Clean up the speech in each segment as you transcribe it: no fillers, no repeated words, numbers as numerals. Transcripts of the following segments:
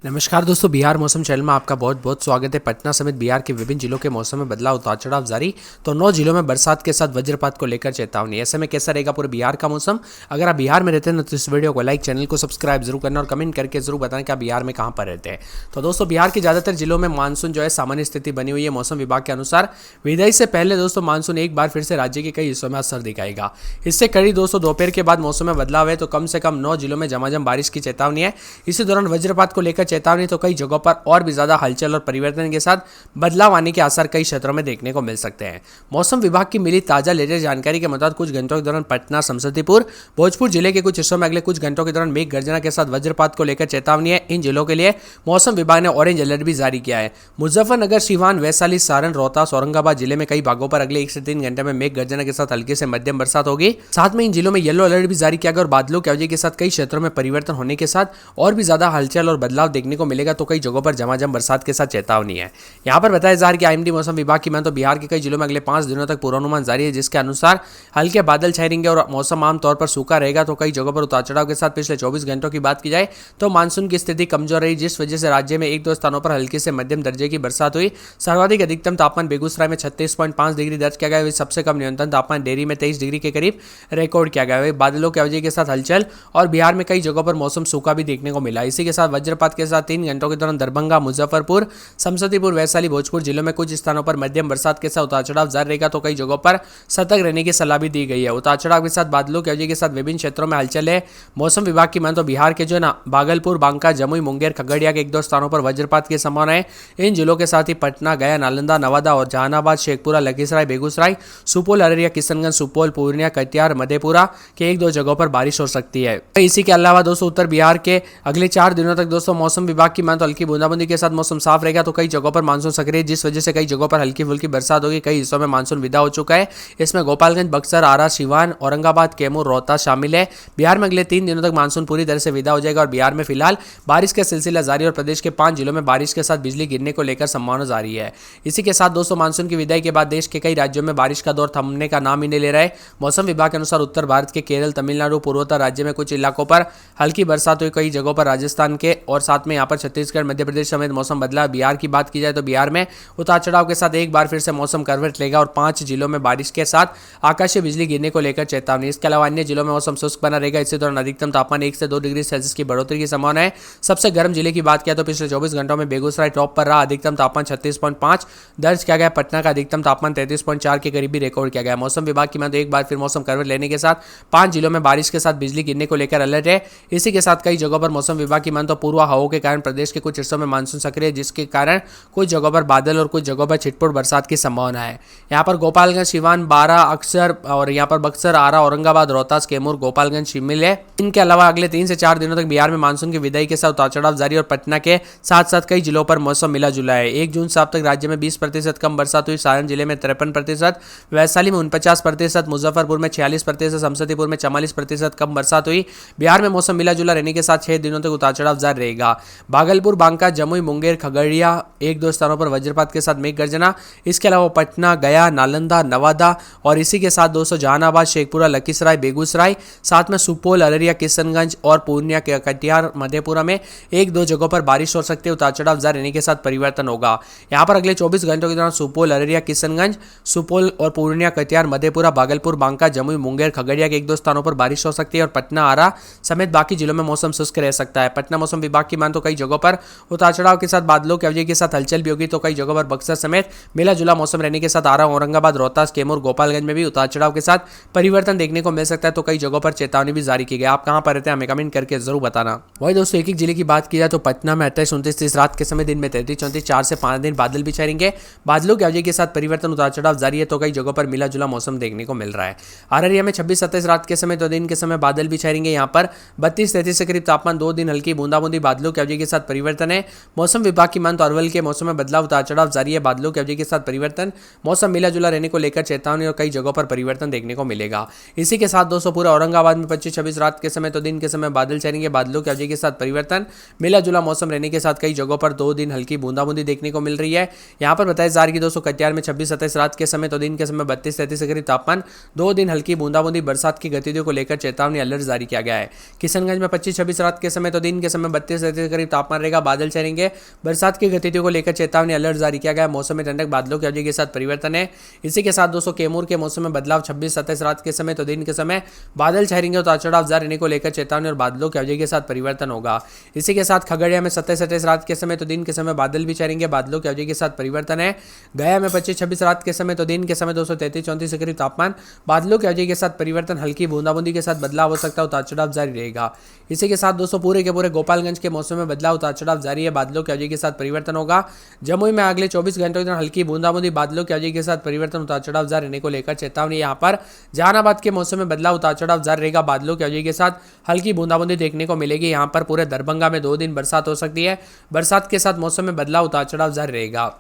नमस्कार दोस्तों, बिहार मौसम चैनल में आपका बहुत बहुत स्वागत है। पटना समेत बिहार के विभिन्न जिलों के मौसम में बदलाव, उतार चढ़ाव जारी। तो 9 जिलों में बरसात के साथ वज्रपात को लेकर चेतावनी। ऐसे में कैसा रहेगा पूरे बिहार का मौसम? अगर आप बिहार में रहते हैं तो इस वीडियो को लाइक, चैनल को सब्सक्राइब जरूर करना और कमेंट करके जरूर बताएं कि आप बिहार में कहाँ पर रहते हैं। तो दोस्तों, बिहार के ज्यादातर जिलों में मानसून जो है सामान्य स्थिति बनी हुई है। मौसम विभाग के अनुसार विदाई से पहले दोस्तों मानसून एक बार फिर से राज्य के कई हिस्सों में असर दिखाएगा। इससे कड़ी दोस्तों दोपहर के बाद मौसम में बदलाव है तो कम से कम 9 जिलों में झमाझम बारिश की चेतावनी है। इसी दौरान वज्रपात को लेकर चेतावनी, तो कई जगहों पर और भी ज्यादा हलचल और परिवर्तन के साथ बदलाव आने के आसार कई क्षेत्रों में देखने को मिल सकते हैं। मौसम विभाग की मिली ताजा लेटेस्ट जानकारी के मुताबिक कुछ घंटों के दौरान पटना, समस्तीपुर, भोजपुर जिले के कुछ हिस्सों में अगले कुछ घंटों के दौरान मेघ गर्जना के साथ वज्रपात को लेकर चेतावनी है। इन जिलों के लिए मौसम विभाग ने ऑरेंज अलर्ट भी जारी किया है। मुजफ्फरनगर, सीवान, वैशाली, सारण, रोहतास, औरंगाबाद जिले में कई भागों पर अगले 1 से 3 घंटे में मेघ गर्जना के साथ हल्की से मध्यम बरसात होगी। साथ में इन जिलों में येलो अलर्ट भी जारी किया गया और बादलों की अवधि के साथ कई क्षेत्रों में परिवर्तन होने के साथ और भी ज्यादा हलचल और बदलाव देखने को मिलेगा। तो कई जगहों पर झमाझम बरसात के साथ चेतावनी है। यहां पर बताया जा रहा है कि आईएमडी मौसम विभाग की माने तो बिहार के कई जिलों में अगले 5 दिनों तक पूर्वानुमान जारी है, जिसके अनुसार हल्के बादल छाए रहेंगे और मौसम आमतौर पर सूखा रहेगा। तो कई जगहों पर उतार चढ़ाव के साथ पिछले 24 घंटों की बात की जाए तो मानसून की स्थिति कमजोर रही, जिस वजह से राज्य में 1-2 स्थानों पर हल्की से मध्यम दर्जे की बरसात हुई। सर्वाधिक अधिकतम तापमान बेगूसराय में 36.5 डिग्री दर्ज किया गया। सबसे कम न्यूनतम तापमान डेरी में 23 डिग्री के करीब रिकॉर्ड किया गया। बादलों की अवधि के साथ हलचल और बिहार में कई जगहों पर मौसम सूखा भी देखने को मिला। इसी के साथ वज्रपात के साथ 3 घंटों के दौरान दरभंगा, मुजफ्फरपुर, समस्तीपुर, वैशाली, भोजपुर जिलों में कुछ स्थानों पर मध्यम बरसात के साथ उतार चढ़ाव जारी रहेगा। तो कई जगहों पर सतर्क रहने की सलाह भी दी गई है। उतार चढ़ाव के साथ बादलों की अवधि के साथ विभिन्न क्षेत्रों में हलचल है। मौसम विभाग की माने तो बिहार के जो है ना भागलपुर, बांका, जमुई, मुंगेर, खगड़िया के 1-2 स्थानों पर वज्रपात की संभावना है। इन जिलों के साथ ही पटना, गया, नालंदा, नवादा और जहानाबाद, शेखपुरा, लखीसराय, बेगूसराय, सुपौल, अररिया, किशनगंज, सुपौल, पूर्णिया, कटिहार, मधेपुरा के 1-2 जगहों पर बारिश हो सकती है। इसी के अलावा दोस्तों उत्तर बिहार के अगले 4 दिनों तक दोस्तों मौसम विभाग की माने तो हल्की बूंदाबांदी के साथ मौसम साफ रहेगा। तो कई जगहों पर मानसून सक्रिय, जिस वजह से कई जगहों पर हल्की फुल्की बरसात होगी। कई हिस्सों में मानसून विदा हो चुका है। इसमें गोपालगंज, बक्सर, आरा, सीवान, औरंगाबाद, कैमूर, रोहतास शामिल है। बिहार में अगले 3 दिनों तक मानसून पूरी तरह से विदा हो जाएगा और बिहार में फिलहाल बारिश का सिलसिला जारी और प्रदेश के 5 जिलों में बारिश के साथ बिजली गिरने को लेकर संभावना जारी है। इसी के साथ दोस्तों मानसून की विदाई के बाद देश के कई राज्यों में बारिश का दौर थमने का नाम ही नहीं ले रहा है। मौसम विभाग के अनुसार उत्तर भारत के केरल, तमिलनाडु, पूर्वोत्तर राज्य में कुछ इलाकों पर हल्की बरसात हुई। कई जगहों पर राजस्थान के और साथ में यहाँ पर छत्तीसगढ़, मध्य प्रदेश समेत मौसम बदला। बिहार की बात की जाए तो बिहार में उतार चढ़ाव के साथ एक बार फिर से मौसम करवट लेगा और 5 जिलों में बारिश के साथ आकाशीय बिजली गिरने को लेकर चेतावनी। इसके अलावा अन्य जिलों में मौसम शुष्क बना रहेगा। इसी दौरान अधिकतम तापमान 1 से 2 डिग्री सेल्सियस की बढ़ोतरी की संभावना है। सबसे गर्म जिले की बात किया तो पिछले 24 घंटों में बेगूसराय टॉप पर रहा। अधिकतम तापमान 36.5 दर्ज किया गया। पटना का अधिकतम तापमान 33.4 के करीब भी रिकॉर्ड किया गया। मौसम विभाग की माने तो एक बार फिर मौसम करवट लेने के साथ 5 जिलों में बारिश के साथ बिजली गिरने को लेकर अलर्ट है। इसी के साथ कई जगहों पर मौसम विभाग की माने तो पूर्वा हवाओं के कारण प्रदेश के कुछ हिस्सों में मानसून सक्रिय है, जिसके कारण कुछ जगहों पर बादल और कुछ जगहों पर छिटपुट बरसात की संभावना है। यहाँ पर गोपालगंज, सीवान, बारा, अक्सर और यहाँ पर बक्सर, आरा, औरंगाबाद, रोहतास, कैमूर, गोपालगंज शामिल है। इनके अलावा अगले 3 से 4 दिनों तक बिहार में मानसून की विदाई के साथ उतार चढ़ाव जारी और पटना के साथ साथ कई जिलों पर मौसम मिला जुला है। 1 जून से अब तक राज्य में 20% कम बरसात हुई। सारण जिले में 53%, वैशाली में 49%, मुजफ्फरपुर में 46%, समस्तीपुर में 44% कम बरसात हुई। बिहार में मौसम मिला जुला रहने के साथ 6 दिनों तक उतार चढ़ाव जारी रहेगा। भागलपुर, बांका, जमुई, मुंगेर, खगड़िया 1-2 स्थानों पर वज्रपात के साथ मेघ गर्जना। इसके अलावा पटना, गया, नालंदा, नवादा और इसी के साथ दोस्तों जहानाबाद, शेखपुरा, लखीसराय, बेगूसराय, साथ में सुपौल, अररिया, किशनगंज और पूर्णिया, कटिहार, मधेपुरा में 1-2 जगहों पर बारिश हो सकती है। उतार चढ़ाव जारी रहने के साथ परिवर्तन होगा। यहाँ पर अगले 24 घंटों के दौरान सुपौल, अररिया, किशनगंज, सुपौल और पूर्णिया, कटिहार, मधेपुरा, भागलपुर, बांका, जमुई, मुंगेर, खगड़िया के 1-2 स्थानों पर बारिश हो सकती है और पटना, आरा समेत बाकी जिलों में मौसम शुष्क रह सकता है। पटना मौसम विभाग की माने तो कई जगहों पर उतार चढ़ाव के साथ बादलों की अवधि के साथ हलचल भी होगी। तो कई जगहों पर बक्सर समेत मिला जुला मौसम रहने के साथ आरा, औरंगाबाद, रोहतास, कैमूर, गोपालगंज में भी उतार चढ़ाव के साथ परिवर्तन देखने को मिल सकता है। तो कई जगहों पर चेतावनी भी जारी की गई। आप कहां पर रहते हैं हमें कमेंट करके जरूर बताना। वही दोस्तों एक जिले की बात की जाए तो पटना में 28, 29, 30 रात के समय, दिन में 33, 34, 4 से 5 दिन बादल भी छाएंगे। बादलों की अवधि के साथ परिवर्तन, उतार चढ़ाव जारी है। तो कई जगहों पर मिला जुला मौसम देखने को मिल रहा है। अररिया में 26, 27 रात के समय तो दिन के समय बादल भी छाएंगे। यहाँ पर 32, 33 के करीब तापमान, 2 दिन हल्की बूंदाबूंदी, बादलों की अवधि के साथ परिवर्तन है। मौसम विभाग की माने तो अरवल के मौसम में बदलाव, उतार चढ़ाव जारी है। बादलों की अवधि के साथ परिवर्तन, मौसम मिला जुला रहने को लेकर चेतावनी और कई जगहों पर परिवर्तन देखने को मिलेगा। इसी के साथ दोस्तों पूरे औरंगाबाद में 25, 26 रात के के समय तो दिन के समय बादल छाएंगे, बादलों की अवधि के साथ परिवर्तन, मिला जुला मौसम रहने के साथ कई जगहों पर 2 दिन हल्की बूंदाबूंदी देखने को मिल रही है। यहाँ पर बताया जा रहा है कि दोस्तों कटिहार में 26-27 रात के समय तो दिन के समय 32-33 के करीब तापमान, 2 दिन हल्की बूंदाबूंदी बरसात की गतिविधियों को लेकर चेतावनी अलर्ट जारी किया गया है। किशनगंज में 25-26 रात के समय तो दिन के समय 32-33 के करीब तापमान रहेगा, बादल छाएंगे, बरसात की गतिविधियों को लेकर चेतावनी अलर्ट जारी किया गया है। मौसम में ठंडक, बादलों की अवधि के साथ परिवर्तन है। इसी के साथ दोस्तों कैमूर के मौसम में बदलाव, 26-27 रात के समय तो दिन के समय बादल छाएंगे, उतार चढ़ाव जारी रहने को लेकर चेतावनी और बादलों की अवधि के साथ परिवर्तन होगा। इसी के साथ खगड़िया में 27-28 रात के समय तो दिन के समय बादल भी छाएंगे, बादलों की अवधि के साथ परिवर्तन है। गया में 25-26 रात के समय तो दिन के समय 233-34 के करीब तापमान, बादलों की अवधि के साथ परिवर्तन, हल्की बूंदाबूंदी के साथ बदलाव हो सकता है, उतार चढ़ाव जारी रहेगा। इसी के साथ दोस्तों पूरे के पूरे गोपालगंज के मौसम में बदलाव, उतार चढ़ाव जारी है, बादलों की अवधि के साथ परिवर्तन होगा। जमुई में अगले 24 घंटों के दौरान हल्की बूंदाबूंदी, बादलों की अवधि के साथ परिवर्तन, उतार चढ़ाव जारी रहने को लेकर चेतावनी। यहाँ पर जहानाबाद के मौसम में बदलाव, उतार चढ़ाव जारी रहेगा, बादलों की अवधि के साथ हल्की बूंदाबूंदी देखने को मिलेगी। यहाँ पर पूरे दरभंगा में 2 दिन बरसात हो सकती है, बरसात के साथ मौसम में बदलाव, उतार चढ़ाव जारी रहेगा।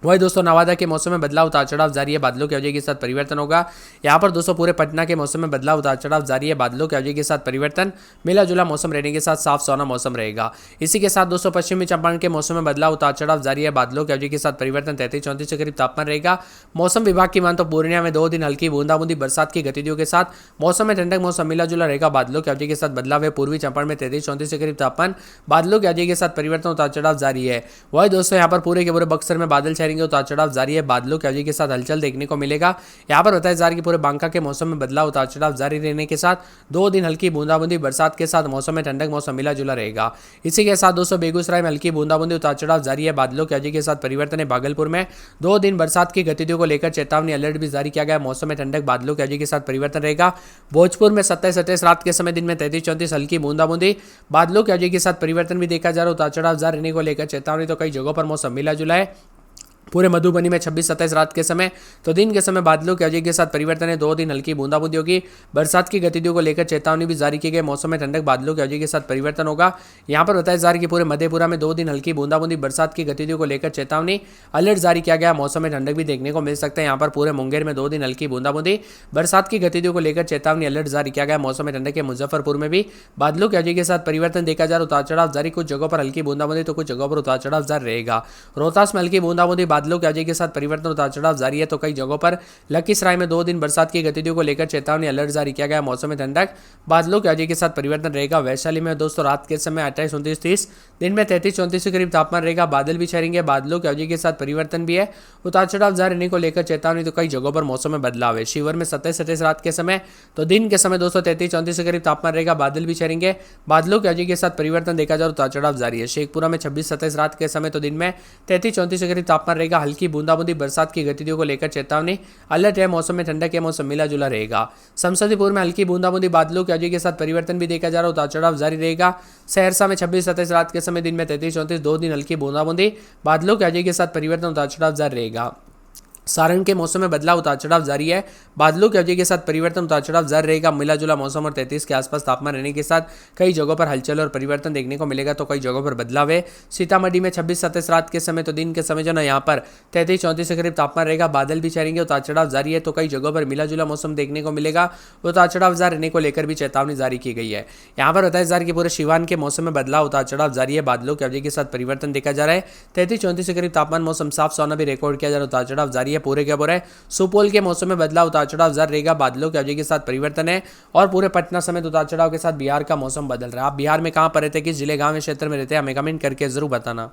वही दोस्तों नवादा के मौसम में बदलाव, उतार चढ़ाव जारी है, बादलों की अवधि के साथ परिवर्तन होगा। यहाँ पर दोस्तों पूरे पटना के मौसम में बदलाव, उतार चढ़ाव जारी है, बादलों की अवधि के साथ परिवर्तन, मिला जुला मौसम रहने के साथ साफ सोना मौसम रहेगा। इसी के साथ दोस्तों पश्चिमी चंपारण के मौसम में बदलाव, उतार चढ़ाव जारी है, बादलों की अवधि के साथ परिवर्तन, 33-34 के करीब तापमान रहेगा। मौसम विभाग की मान तो पूर्णिया में 2 दिन हल्की बूंदाबूंदी बरसात की गतिविधियों के साथ मौसम में ठंडक, मौसम मिला जुला रहेगा, बादलों की अवधि के साथ बदलाव है। पूर्वी चंपारण में 33-34 के करीब तापमान, बादलों की अवधि के साथ परिवर्तन, उतार चढ़ाव जारी है। वही दोस्तों यहाँ पर पूरे के पूरे बक्सर में बादल छाएंगे, उतार चढ़ाव जारी है, बादलों की अवधि के साथ हलचल देखने को मिलेगा। यहाँ पर बताया जा रहा है कि पूरे बांका के मौसम में बदलाव, उतार चढ़ाव जारी रहने के साथ 2 दिन हल्की बूंदाबूंदी बरसात के साथ मौसम में ठंडक, मौसम मिला जुला रहेगा। इसी के साथ दोस्तों बेगूसराय में हल्की बूंदाबूंदी, उतार चढ़ाव जारी है, बादलों की अवधि के साथ परिवर्तन है। भागलपुर में 2 दिन बरसात की गतिविधियों को लेकर चेतावनी अलर्ट भी जारी किया गया, मौसम में ठंडक, बादलों की अवधि के साथ परिवर्तन रहेगा। भोजपुर में 27-28 रात के समय दिन में 33-34 हल्की बूंदाबूंदी, बादलों की अवधि के साथ परिवर्तन भी देखा जा रहा है, उतार चढ़ाव जारी रहने को लेकर चेतावनी। तो कई जगहों पर मौसम मिला जुला है। पूरे मधुबनी में 26-27 रात के समय तो दिन के समय बादलों की अवधि के साथ परिवर्तन है, 2 दिन हल्की बूंदाबूंदी होगी, बरसात की गतिविधियों को लेकर चेतावनी भी जारी की गई। मौसम में ठंडक, बादलों की अवधि के साथ परिवर्तन होगा। यहाँ पर बताया जा रहा है कि पूरे मधेपुरा में 2 दिन हल्की बूंदाबूंदी बरसात की गतिविधियों को लेकर चेतावनी अलर्ट जारी किया गया, मौसम में ठंडक भी देखने को मिल सकता है। यहाँ पर पूरे मुंगेर में 2 दिन हल्की बूंदाबूंदी बरसात की गतिविधियों को लेकर चेतावनी अलर्ट जारी किया गया, मौसम में ठंडक के। मुजफ्फरपुर में भी बादलों की अवधि के साथ परिवर्तन देखा जा रहा है, उतार चढ़ाव जारी, कुछ जगहों पर हल्की बूंदाबूंदी तो कुछ जगहों पर उतार चढ़ाव जारी रहेगा। रोहतास में हल्की बूंदाबूंदी, बादलों की अवधि के साथ परिवर्तन, उतार चढ़ाव जारी है। तो कई जगहों पर लखीसराय में 2 दिन बरसात की गतिविधियों को लेकर चेतावनी अलर्ट जारी किया गया, मौसम में ठंडक, बादलों की अवधि के साथ परिवर्तन रहेगा। वैशाली में दोस्तों रात के समय 28-29-30, दिन में 33-34 के करीब तापमान रहेगा, बादल भी छाएंगे, बादलों की अवधि के साथ परिवर्तन भी है, उतार चढ़ाव जारी रहने को लेकर चेतावनी। तो कई जगहों पर मौसम में बदलाव है। शिवर में 27-28 रात के समय तो दिन के समय दोस्तों 33-34 के करीब तापमान रहेगा, बादल भी छाएंगे, बादलों की अवधि के साथ परिवर्तन देखा जाए, उतार चढ़ाव जारी है। शेखपुरा में 26-27 रात के समय तो दिन में 33-34 के करीब तापमान रहेगा, हल्की बूंदाबूंदी बरसात की गतिविधियों को लेकर चेतावनी अलर्ट है, मौसम में ठंडक है, मौसम मिला जुला रहेगा। समस्तीपुर में हल्की बूंदाबूंदी, बादलों की अवधि के साथ परिवर्तन भी देखा जा रहा है, उतार चढ़ाव जारी रहेगा। सहरसा में 26-27 रात के समय दिन में 33-34, 2 दिन हल्की बूंदाबूंदी, बादलों की अवधि के साथ परिवर्तन, उतार चढ़ाव जारी रहेगा। सारण के मौसम में बदलाव, उतार चढ़ाव जारी है, बादलों की अवधि के साथ परिवर्तन, उतार चढ़ाव जारी रहेगा, मिला जुला मौसम और 33 के आसपास तापमान रहने के साथ कई जगहों पर हलचल और परिवर्तन देखने को मिलेगा। तो कई जगहों पर बदलाव है। सीतामढ़ी में 26-27 रात के समय तो दिन के समय जो ना यहाँ पर 33-34 के करीब तापमान रहेगा, बादल भी छाएंगे, उतार चढ़ाव जारी है। तो कई जगहों पर मिला जुला मौसम देखने को मिलेगा, उतार चढ़ाव जारी रहने को लेकर भी चेतावनी जारी की गई है। यहाँ पर बताया जा रहा है कि पूरे सिवान के मौसम में बदलाव, उतार चढ़ाव जारी है, बादलों की अवधि के साथ परिवर्तन देखा जा रहा है, 33-34 के करीब तापमान, मौसम साफ सोना भी रिकॉर्ड किया जा रहा है, उतार चढ़ाव जारी है। पूरे के पूरे सुपौल के मौसम में बदलाव, उतार चढ़ाव जारी रहेगा, बादलों की अवधि के साथ परिवर्तन है। और पूरे पटना समेत उतार चढ़ाव के साथ बिहार का मौसम बदल रहा है। आप बिहार में कहां पर रहते हैं, किस जिले, गांव, क्षेत्र में रहते हैं, हमें कमेंट करके जरूर बताना।